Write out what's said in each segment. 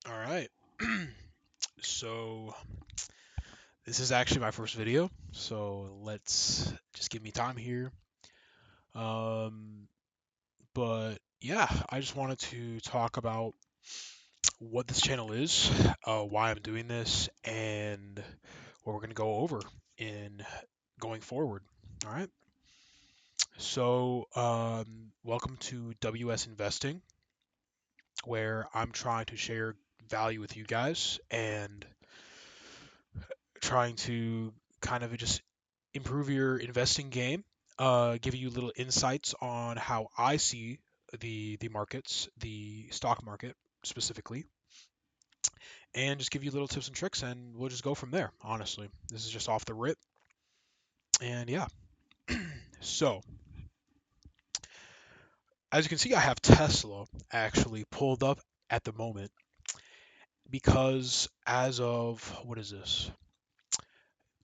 All right. So this is actually my first video, so let's just give me time here. Um, but yeah, I just wanted to talk about what this channel is, why I'm doing this, and what we're gonna go over in going forward. All right. So welcome to WS Investing, where I'm trying to share value with you guys and trying to kind of just improve your investing game, give you little insights on how I see the markets, the stock market specifically, and just give you little tips and tricks, and we'll just go from there. Honestly, this is just off the rip, and yeah. So as you can see, I have Tesla actually pulled up at the moment because as of what is this?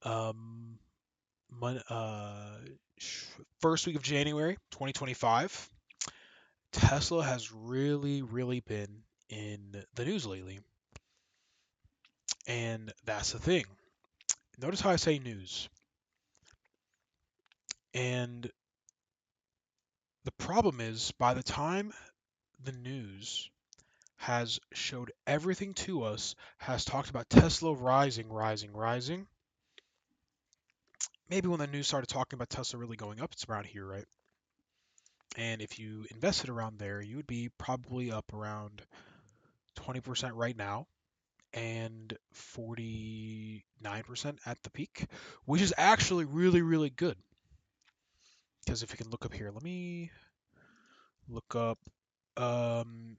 Um, mon- uh, First week of January 2025. Tesla has really been in the news lately. And that's the thing. Notice how I say news. And the problem is, by the time the news has showed everything to us, has talked about Tesla rising, maybe when the news started talking about Tesla really going up, it's around here, right? And if you invested around there, you would be probably up around 20% right now and 49% at the peak, which is actually really good. Because if you can look up here, let me look up um,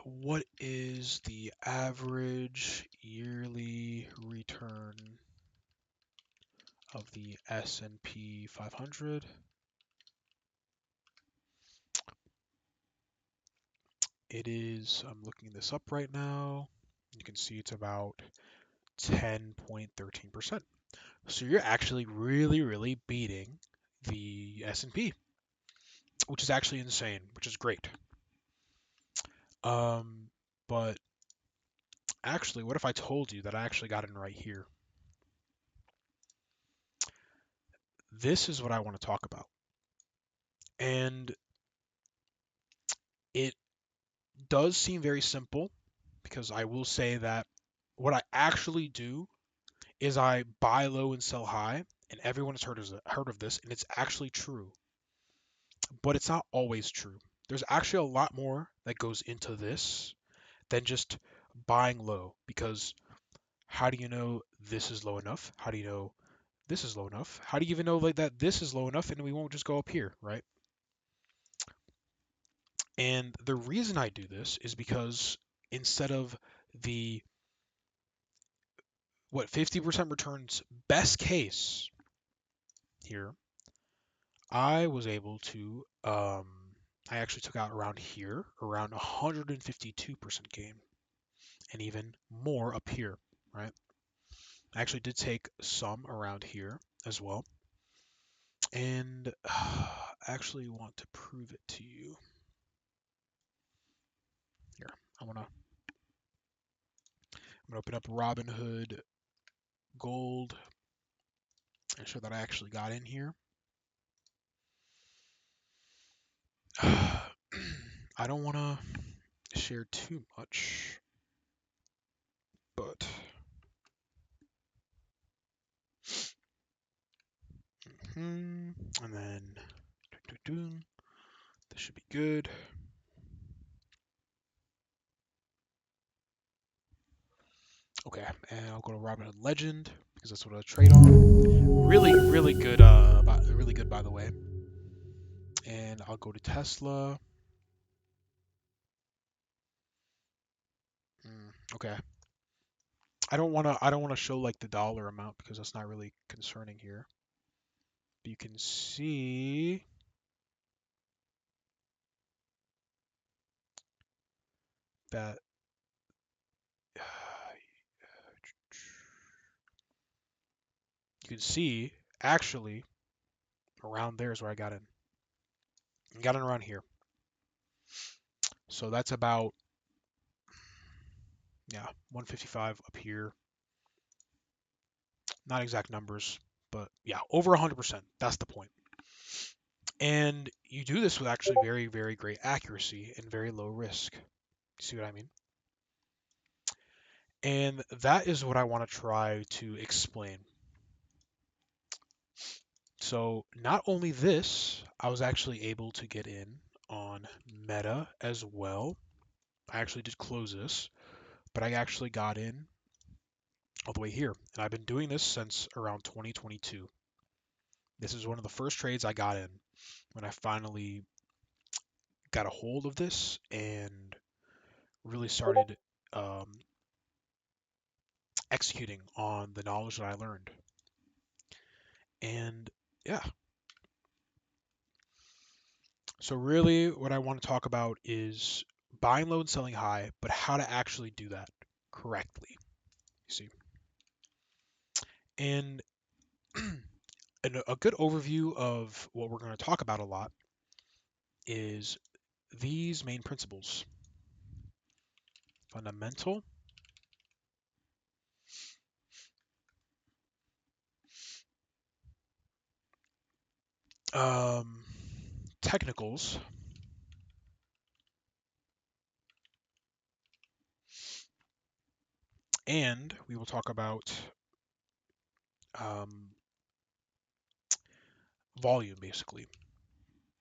what is the average yearly return of the S&P 500? It is, I'm looking this up right now. You can see it's about 10.13%. So you're actually really beating the S&P, which is actually insane, which is great. Um, but actually, what if I told you that I actually got in right here? This is what I want to talk about. And it does seem very simple because I will say that what I actually do is I buy low and sell high, and everyone has heard of this, and it's actually true. But it's not always true. There's actually a lot more that goes into this than just buying low because how do you know this is low enough? How do you know this is low enough? How do you even know like that this is low enough and we won't just go up here, right? And the reason I do this is because instead of the what 50% returns best case here, I was able to I actually took out around here around 152% gain and even more up here, right? I actually did take some around here as well. And I actually want to prove it to you. Here, I'm gonna open up Robinhood Gold and show that I actually got in here. I don't want to share too much, but and then this should be good. Okay, and I'll go to Robinhood Legend because that's what I trade on. Really good. Really good by the way. And I'll go to Tesla. Okay. I don't want to show like the dollar amount because that's not really concerning here. But you can see that you can see actually around there is where I got in. I got in around here. So that's about Yeah, 155 up here. Not exact numbers, but yeah, over 100%. That's the point. And you do this with actually very, very great accuracy and very low risk. See what I mean? And that is what I want to try to explain. So not only this, I was actually able to get in on Meta as well. I actually did close this, but I actually got in all the way here. And I've been doing this since around 2022. This is one of the first trades I got in when I finally got a hold of this and really started um, executing on the knowledge that I learned. And yeah, so really what I want to talk about is buying low and selling high, but how to actually do that correctly. You see, and a good overview of what we're going to talk about a lot is these main principles: fundamental, um, technicals, and we will talk about um, volume, basically.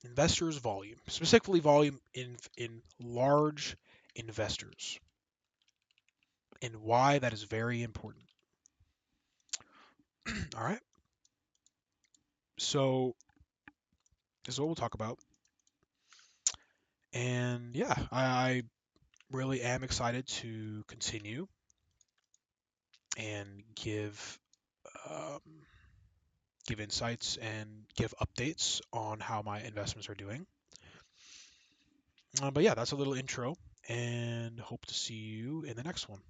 Investors' volume, specifically volume in large investors, and why that is very important. All right. So this is what we'll talk about. And yeah, I really am excited to continue and um, give insights and give updates on how my investments are doing. But yeah, that's a little intro, and hope to see you in the next one.